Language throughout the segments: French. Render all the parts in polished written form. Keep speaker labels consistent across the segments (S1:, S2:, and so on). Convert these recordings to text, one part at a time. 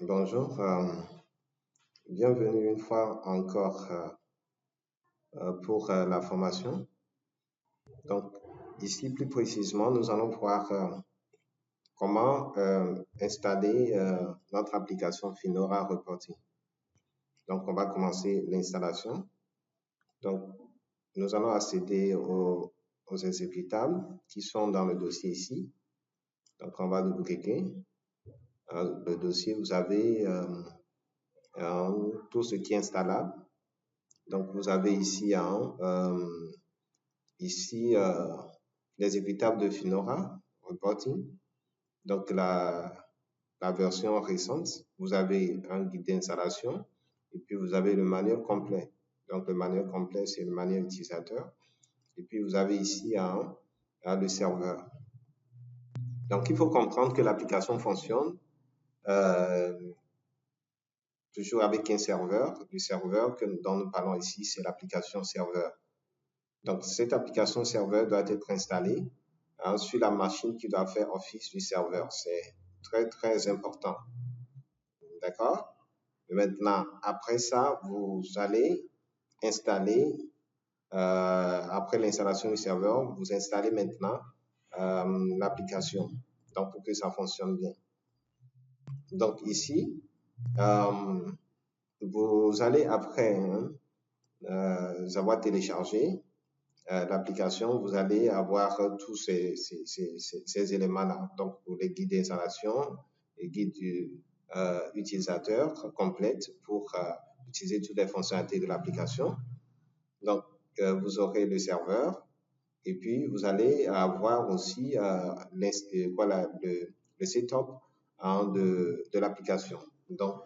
S1: Bonjour, bienvenue une fois encore pour la formation. Donc, ici, plus précisément, nous allons voir comment installer notre application Finora Reporting. Donc, on va commencer l'installation. Donc, nous allons accéder aux exécutables qui sont dans le dossier ici. Donc, on va double-cliquer. Le dossier, vous avez tout ce qui est installable. Donc, vous avez ici l'exécutable de Finora Reporting. Donc, la version récente, vous avez un guide d'installation et puis vous avez le manuel complet. Donc, le manuel complet, c'est le manuel utilisateur. Et puis, vous avez ici le serveur. Donc, il faut comprendre que l'application fonctionne toujours avec un serveur. Le serveur dont nous parlons ici, c'est l'application serveur. Donc, cette application serveur doit être installée sur la machine qui doit faire office du serveur. C'est très, très important. D'accord? Maintenant, après ça, vous allez installer, après l'installation du serveur, vous installez maintenant l'application. Donc, pour que ça fonctionne bien. Donc, ici, vous allez après avoir téléchargé l'application, vous allez avoir tous ces éléments-là. Donc, pour les guides d'installation, les guides du utilisateur complètes pour utiliser toutes les fonctionnalités de l'application. Donc, vous aurez le serveur et puis vous allez avoir aussi le setup de l'application. Donc,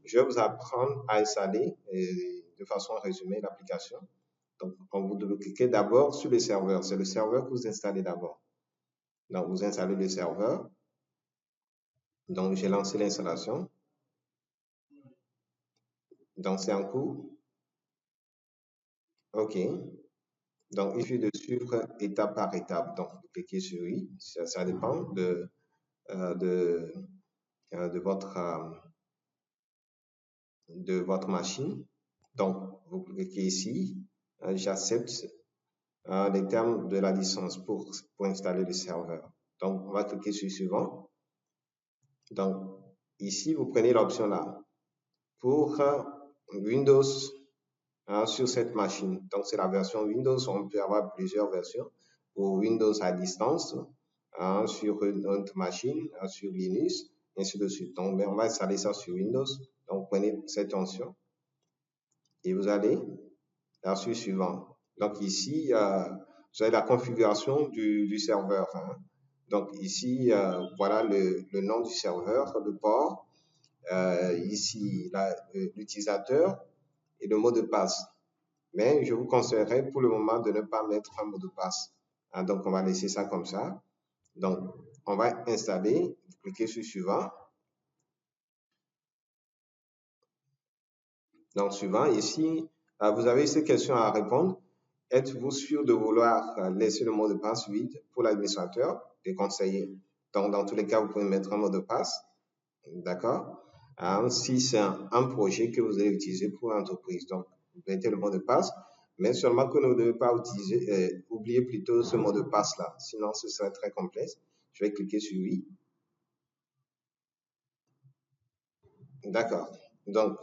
S1: je vais vous apprendre à installer de façon résumée l'application. Donc, on vous double-cliquez d'abord sur le serveur. C'est le serveur que vous installez d'abord. Donc, vous installez le serveur. Donc, j'ai lancé l'installation. Donc, c'est en cours. OK. Donc, il suffit de suivre étape par étape. Donc, vous cliquez sur oui. Ça dépend de votre machine. Donc, vous cliquez ici. J'accepte les termes de la licence pour installer le serveur. Donc, on va cliquer sur suivant. Donc, ici, vous prenez l'option là pour Windows sur cette machine. Donc, c'est la version Windows. On peut avoir plusieurs versions pour Windows à distance sur une autre machine, sur Linux, et ainsi de suite. Donc, on va installer ça sur Windows. Donc, prenez cette option et vous allez sur suivant. Donc, ici, vous avez la configuration du serveur. Donc, ici, voilà le nom du serveur, le port. Ici, l'utilisateur et le mot de passe. Mais je vous conseillerais pour le moment de ne pas mettre un mot de passe. Donc, on va laisser ça comme ça. Donc, on va installer, cliquez sur suivant. Donc, suivant, ici, vous avez ces questions à répondre. Êtes-vous sûr de vouloir laisser le mot de passe vide pour l'administrateur? Déconseillé. Donc, dans tous les cas, vous pouvez mettre un mot de passe. D'accord? Si c'est un projet que vous allez utiliser pour l'entreprise. Donc, vous mettez le mot de passe, mais seulement que vous ne devez pas utiliser, oublier plutôt ce mot de passe-là. Sinon, ce serait très complexe. Je vais cliquer sur oui. D'accord. Donc,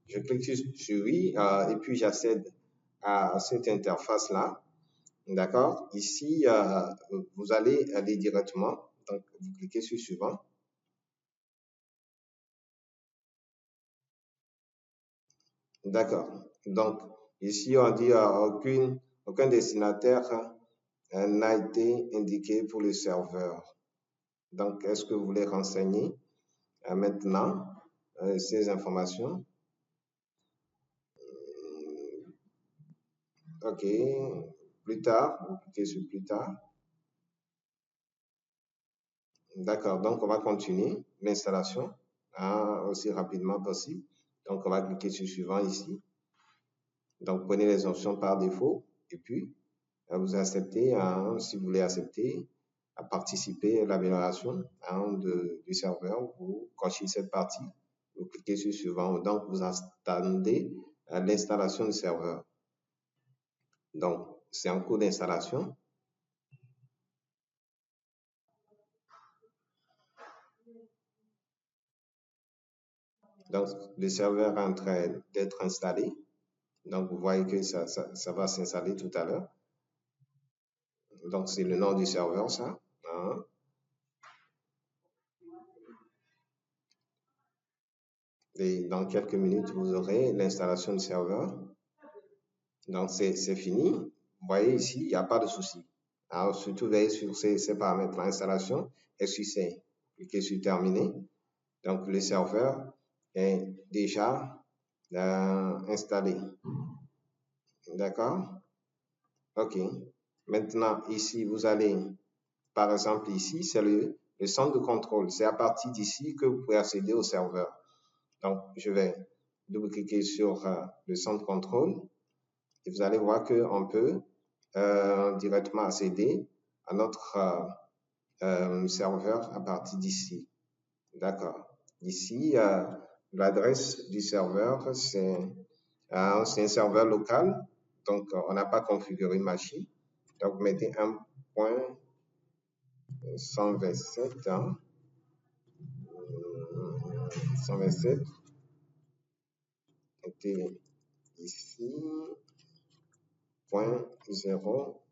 S1: je clique sur oui et puis j'accède à cette interface-là. D'accord? Ici, vous allez aller directement. Donc, vous cliquez sur suivant. D'accord. Donc, ici, on dit aucun destinataire n'a été indiqué pour le serveur. Donc, est-ce que vous voulez renseigner maintenant ces informations? OK. Plus tard, vous cliquez sur plus tard. D'accord. Donc, on va continuer l'installation aussi rapidement possible. Donc, on va cliquer sur suivant ici. Donc, prenez les options par défaut et puis vous acceptez si vous voulez accepter. à participer à l'amélioration du serveur, vous cochez cette partie, vous cliquez sur suivant, donc vous attendez l'installation du serveur. Donc, c'est en cours d'installation. Donc, le serveur est en train d'être installé. Donc, vous voyez que ça va s'installer tout à l'heure. Donc, c'est le nom du serveur, ça. Hein. Et dans quelques minutes, vous aurez l'installation du serveur. Donc, c'est fini. Vous voyez ici, il n'y a pas de souci. Alors, surtout, veillez sur ces paramètres. L'installation est succès. Cliquez sur terminer. Donc, le serveur est déjà installé. D'accord? OK. Maintenant, ici, vous allez, par exemple, ici, c'est le centre de contrôle. C'est à partir d'ici que vous pouvez accéder au serveur. Donc, je vais double-cliquer sur le centre de contrôle et vous allez voir qu'on peut directement accéder à notre serveur à partir d'ici. D'accord. Ici, l'adresse du serveur, c'est un serveur local. Donc, on n'a pas configuré une machine. Donc, vous mettez 1.127, 127, mettez ici, point 0,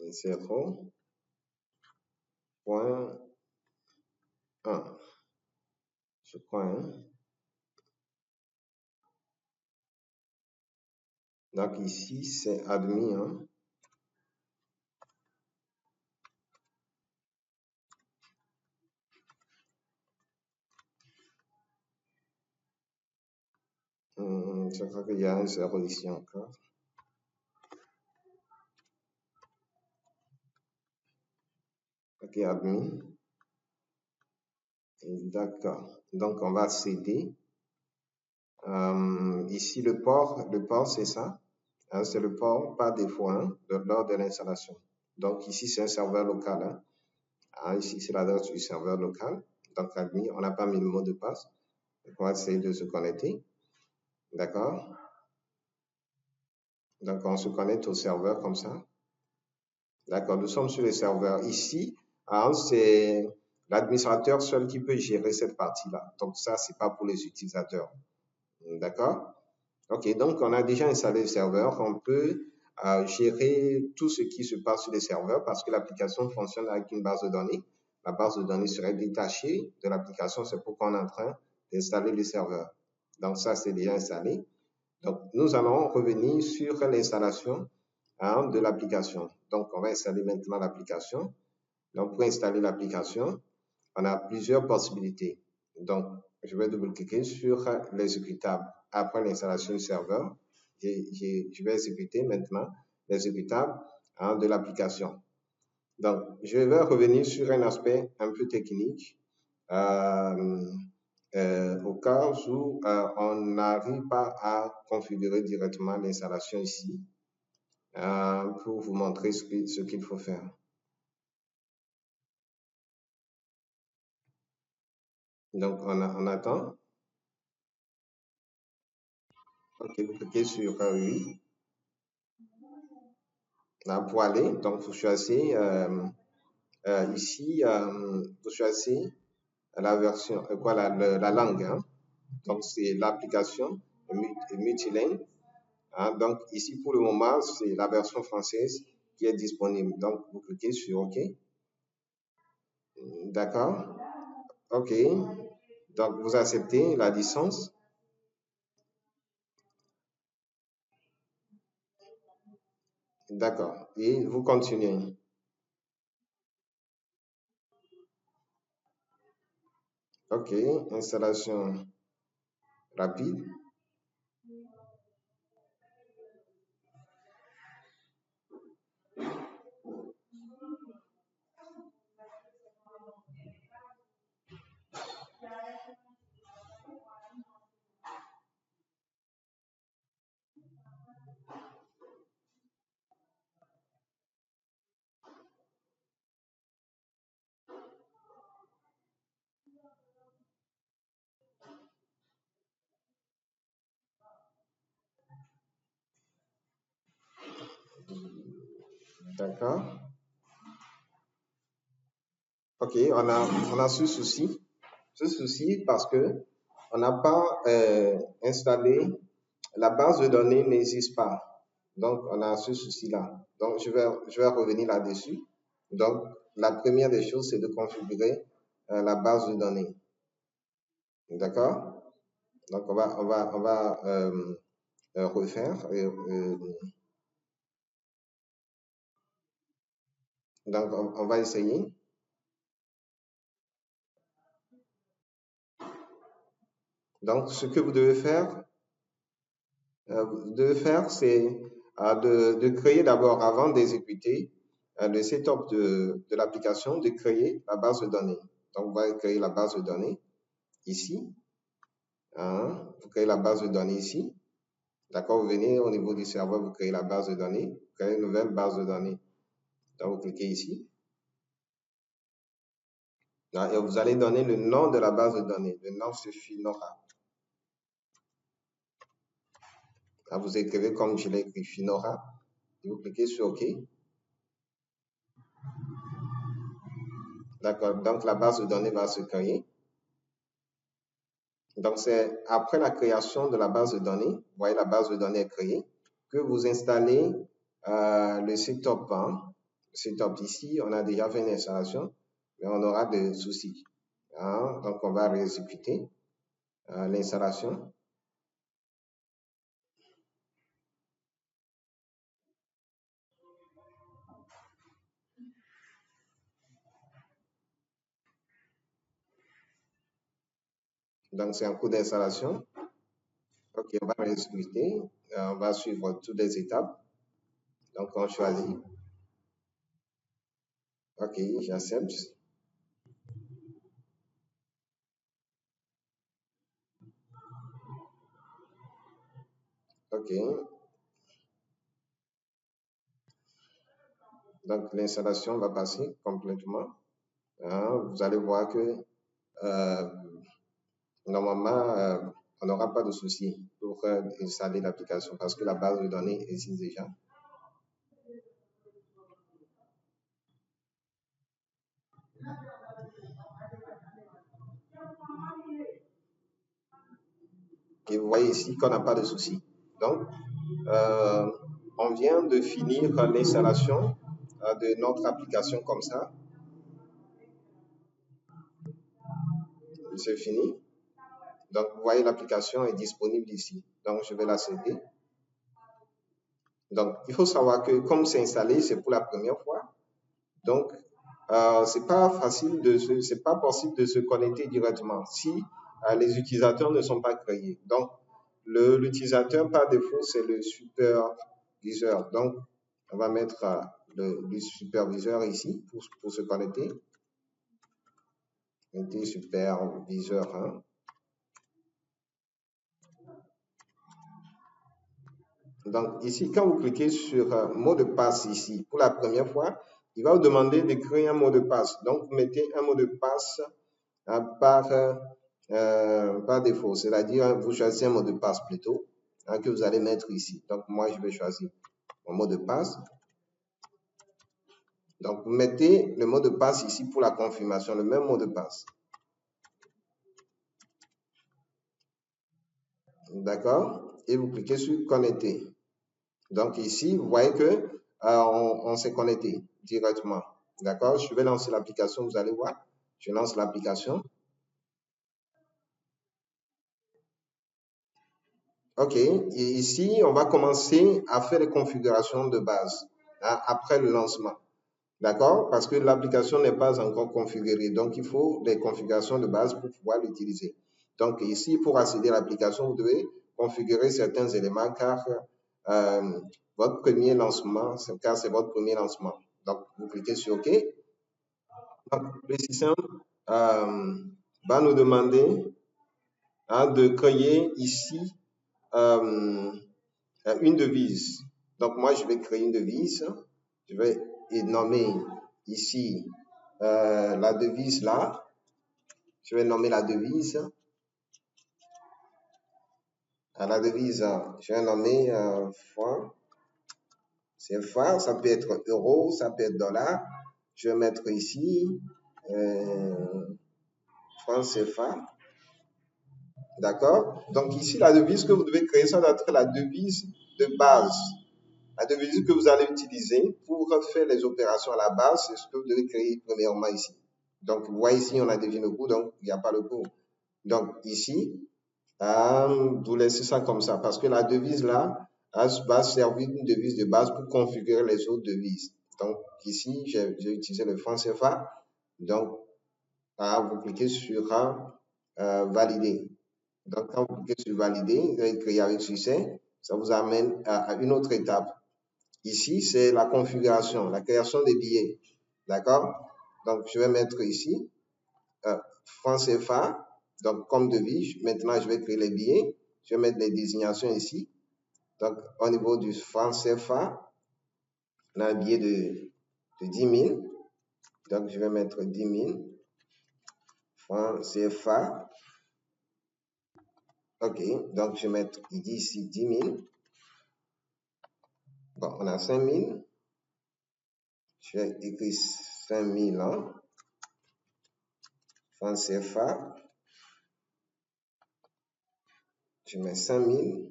S1: 0, point 1, je crois, hein? Donc, ici, c'est admis, hein? Je crois qu'il y a un 0 ici encore. OK, admis. D'accord. Donc, on va accéder. Ici, le port, c'est ça. Hein, c'est le port par défaut lors de l'installation. Donc, ici, c'est un serveur local. Hein. Ah, ici, c'est l'adresse du serveur local. Donc, admis, on n'a pas mis le mot de passe. On va essayer de se connecter. D'accord. Donc, on se connecte au serveur comme ça. D'accord. Nous sommes sur le serveur. Ici, c'est l'administrateur seul qui peut gérer cette partie-là. Donc, ça, c'est pas pour les utilisateurs. D'accord? OK. Donc, on a déjà installé le serveur. On peut gérer tout ce qui se passe sur le serveur parce que l'application fonctionne avec une base de données. La base de données serait détachée de l'application. C'est pourquoi on est en train d'installer le serveur. Donc, ça, c'est déjà installé. Donc, nous allons revenir sur l'installation de l'application. Donc, on va installer maintenant l'application. Donc, pour installer l'application, on a plusieurs possibilités. Donc, je vais double-cliquer sur l'exécutable. Après l'installation du serveur, je vais exécuter maintenant l'exécutable de l'application. Donc, je vais revenir sur un aspect un peu technique au cas où on n'arrive pas à configurer directement l'installation ici pour vous montrer ce qu'il faut faire. Donc, on attend. OK, vous cliquez sur oui. Là, pour aller, donc vous choisissez ici, vous choisissez la version, la langue. Hein. Donc, c'est l'application multilingue. Hein. Donc, ici, pour le moment, c'est la version française qui est disponible. Donc, vous cliquez sur OK. D'accord. OK. Donc, vous acceptez la licence. D'accord. Et vous continuez. OK. Installation rapide. D'accord. OK, on a ce souci. Ce souci parce que on n'a pas installé, la base de données n'existe pas. Donc, on a ce souci-là. Donc, je vais revenir là-dessus. Donc, la première des choses, c'est de configurer la base de données. D'accord? Donc, on va refaire. Donc, on va essayer. Donc, ce que vous devez faire, c'est de créer d'abord, avant d'exécuter le setup de l'application, de créer la base de données. Donc, vous allez créer la base de données ici. Hein, vous créez la base de données ici. D'accord, vous venez au niveau du serveur, vous créez la base de données, vous créez une nouvelle base de données. Donc, vous cliquez ici. Là, et vous allez donner le nom de la base de données. Le nom, c'est Finora. Là, vous écrivez comme je l'ai écrit, Finora. Et vous cliquez sur OK. D'accord, donc la base de données va se créer. Donc, c'est après la création de la base de données, vous voyez la base de données est créée, que vous installez le setup. Hein. Le setup ici, on a déjà fait une installation, mais on aura des soucis. Hein. Donc, on va réexécuter l'installation. Donc, c'est un coup d'installation. OK, on va réexécuter. On va suivre toutes les étapes. Donc, on choisit. OK, j'accepte. OK. Donc, l'installation va passer complètement. Hein. Vous allez voir que euh, normalement, on n'aura pas de souci pour installer l'application parce que la base de données existe déjà. Et vous voyez ici qu'on n'a pas de souci. Donc, on vient de finir l'installation de notre application comme ça. C'est fini. Donc, vous voyez, l'application est disponible ici. Donc, je vais l'accepter. Donc, il faut savoir que comme c'est installé, c'est pour la première fois. Donc, c'est pas c'est pas possible de se connecter directement si les utilisateurs ne sont pas créés. Donc, l'utilisateur par défaut, c'est le superviseur. Donc, on va mettre le superviseur ici pour se connecter. Superviseur 1. Donc, ici, quand vous cliquez sur mot de passe ici, pour la première fois, il va vous demander de créer un mot de passe. Donc, vous mettez un mot de passe par défaut, c'est-à-dire vous choisissez un mot de passe plutôt que vous allez mettre ici. Donc, moi, je vais choisir mon mot de passe. Donc, vous mettez le mot de passe ici pour la confirmation, le même mot de passe. D'accord? Et vous cliquez sur connecter. Donc, ici, vous voyez que on s'est connecté directement. D'accord? Je vais lancer l'application, vous allez voir. Je lance l'application. OK. Et ici, on va commencer à faire les configurations de base après le lancement. D'accord? Parce que l'application n'est pas encore configurée. Donc, il faut des configurations de base pour pouvoir l'utiliser. Donc, ici, pour accéder à l'application, vous devez configurer certains éléments car votre premier lancement, car c'est votre premier lancement. Donc, vous cliquez sur OK. Donc, le système va nous demander de créer ici une devise. Donc, moi, je vais créer une devise. Je vais nommer ici la devise là. Je vais nommer la devise. À la devise, je vais nommer CFA, ça peut être euro, ça peut être dollar. Je vais mettre ici franc CFA. D'accord? Donc ici, la devise que vous devez créer, ça doit être la devise de base. La devise que vous allez utiliser pour faire les opérations à la base, c'est ce que vous devez créer premièrement ici. Donc, vous voyez ici, on a deviné le cours, donc il n'y a pas le cours. Donc ici, vous laissez ça comme ça, parce que la devise là, va servir d'une devise de base pour configurer les autres devises. Donc ici, j'ai utilisé le franc CFA. Donc, vous cliquez sur valider. Donc, quand vous cliquez sur valider, vous allez créer avec succès. Ça vous amène à une autre étape. Ici, c'est la configuration, la création des billets. D'accord? Donc, je vais mettre ici franc CFA. Donc, comme devise, maintenant, je vais créer les billets. Je vais mettre les désignations ici. Donc, au niveau du franc CFA, on a un billet de 10 000. Donc, je vais mettre 10 000 francs CFA. OK. Donc, je vais mettre ici 10 000. Bon, on a 5 000. Je vais écrire 5 000 là. Franc CFA. Je mets 5 000.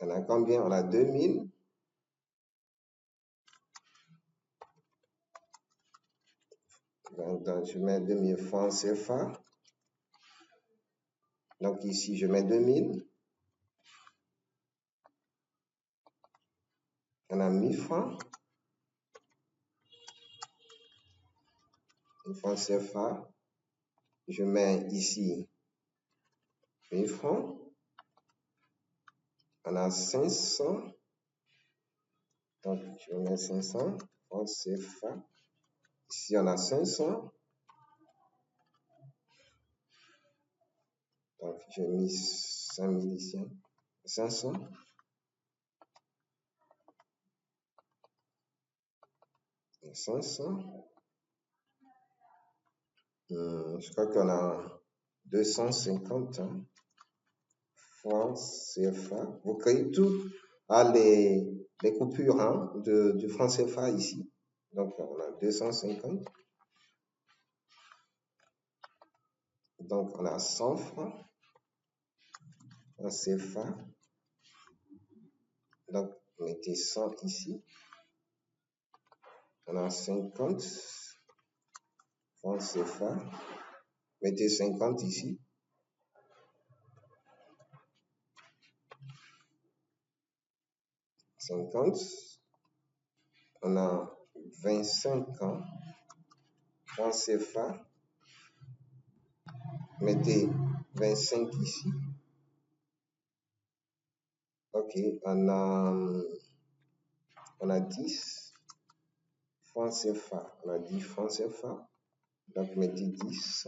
S1: On a combien? On a 2 000. Donc, je mets 2 000 francs CFA. Donc, ici, je mets 2 000. On a 1 000 francs. 1 000 francs CFA. Je mets ici 1 000 francs. On a 500. Donc, je mets 500 francs CFA. Ici, on a 500. Donc, j'ai mis 5 000 ici. 500. Et 500. Je crois qu'on a 250 francs CFA. Vous créez tout les coupures du franc CFA ici. Donc, on a 250. Donc, on a 100 francs CFA. Donc, mettez 100 ici. On a 50 francs CFA. Mettez 50 ici. On a 25 ans. Francs CFA. Mettez 25 ici. OK, on a 10 francs CFA. On a 10 francs CFA. Donc, mettez 10.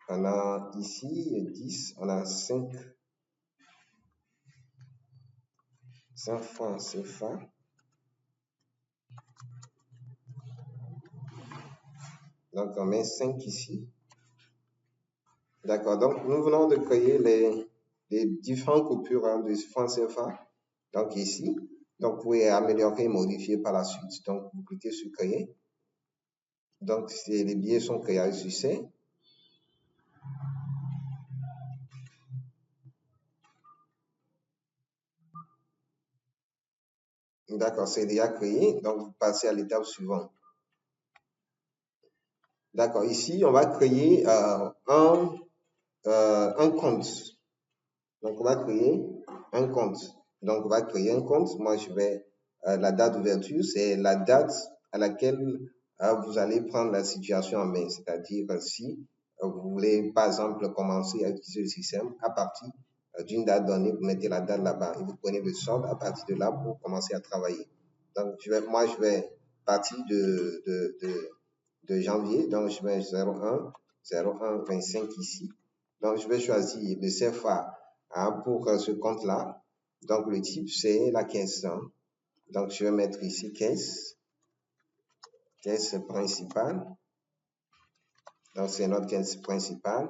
S1: On a ici 10. On a 5 francs CFA. Donc, on met 5 ici. D'accord. Donc, nous venons de créer les différentes coupures de francs CFA. Donc, ici. Donc, vous pouvez améliorer et modifier par la suite. Donc, vous cliquez sur créer. Donc, les billets sont créés avec succès. D'accord, c'est déjà créé. Donc, vous passez à l'étape suivante. D'accord, ici, on va créer un compte. Donc, on va créer un compte. Donc, on va créer un compte. Moi, je vais, la date d'ouverture, c'est la date à laquelle vous allez prendre la situation en main. C'est-à-dire, si vous voulez, par exemple, commencer à utiliser le système, à partir d'une date donnée, vous mettez la date là-bas et vous prenez le solde à partir de là pour commencer à travailler. Donc, moi, je vais partir de janvier. Donc, je mets 01, 25 ici. Donc, je vais choisir le CFA pour ce compte-là. Donc, le type, c'est la caisse. Donc, je vais mettre ici caisse principale. Donc, c'est notre caisse principale.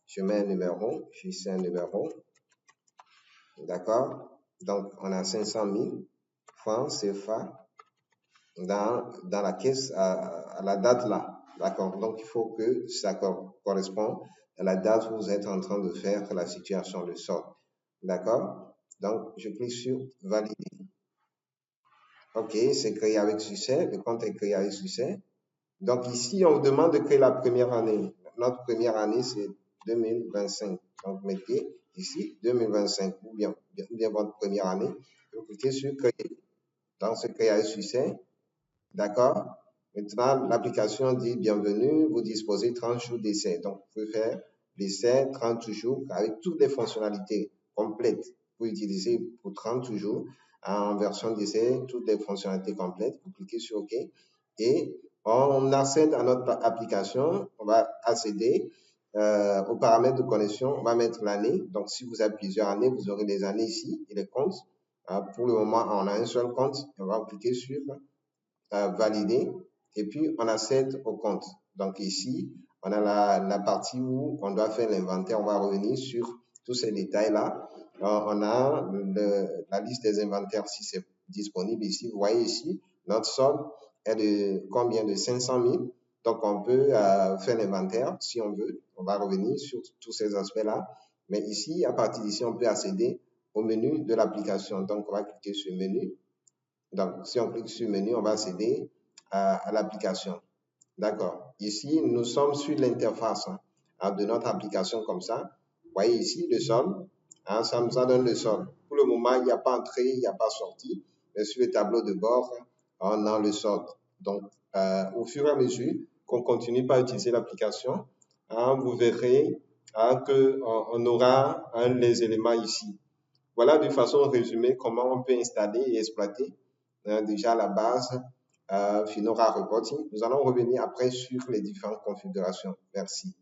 S1: je mets un numéro, c'est un numéro, d'accord? Donc, on a 500 000 francs CFA dans la caisse à la date là, d'accord? Donc, il faut que ça corresponde à la date où vous êtes en train de faire la situation de solde, d'accord? Donc, je clique sur valider. OK, c'est créé avec succès, le compte est créé avec succès. Donc ici, on vous demande de créer la première année. Notre première année, c'est 2025. Donc mettez ici 2025 ou bien votre première année. Vous cliquez sur créer. Donc c'est créé avec succès. D'accord? Maintenant, l'application dit bienvenue, vous disposez 30 jours d'essai. Donc vous pouvez faire l'essai 30 jours avec toutes les fonctionnalités complètes. Vous pouvez utiliser pour 30 jours en version d'essai toutes les fonctionnalités complètes. Vous cliquez sur OK et on accède à notre application. On va accéder aux paramètres de connexion. On va mettre l'année. Donc si vous avez plusieurs années, vous aurez les années ici et les comptes. Pour le moment, on a un seul compte. On va cliquer sur valider et puis on accède au compte. Donc ici, on a la partie où on doit faire l'inventaire. On va revenir sur tous ces détails-là. On a la liste des inventaires si c'est disponible ici. Vous voyez ici, notre solde est de combien? De 500 000. Donc on peut faire l'inventaire si on veut. On va revenir sur tous ces aspects-là. Mais ici, à partir d'ici, on peut accéder au menu de l'application. Donc on va cliquer sur menu. Donc, si on clique sur menu, on va accéder à l'application. D'accord. Ici, nous sommes sur l'interface de notre application comme ça. Vous voyez ici le solde. Ça nous donne le solde. Pour le moment, il n'y a pas entrée, il n'y a pas sortie. Mais sur le tableau de bord, on a le solde. Donc, au fur et à mesure qu'on continue par utiliser l'application, vous verrez qu'on aura les éléments ici. Voilà de façon résumée comment on peut installer et exploiter déjà la base Finora Reporting. Nous allons revenir après sur les différentes configurations. Merci.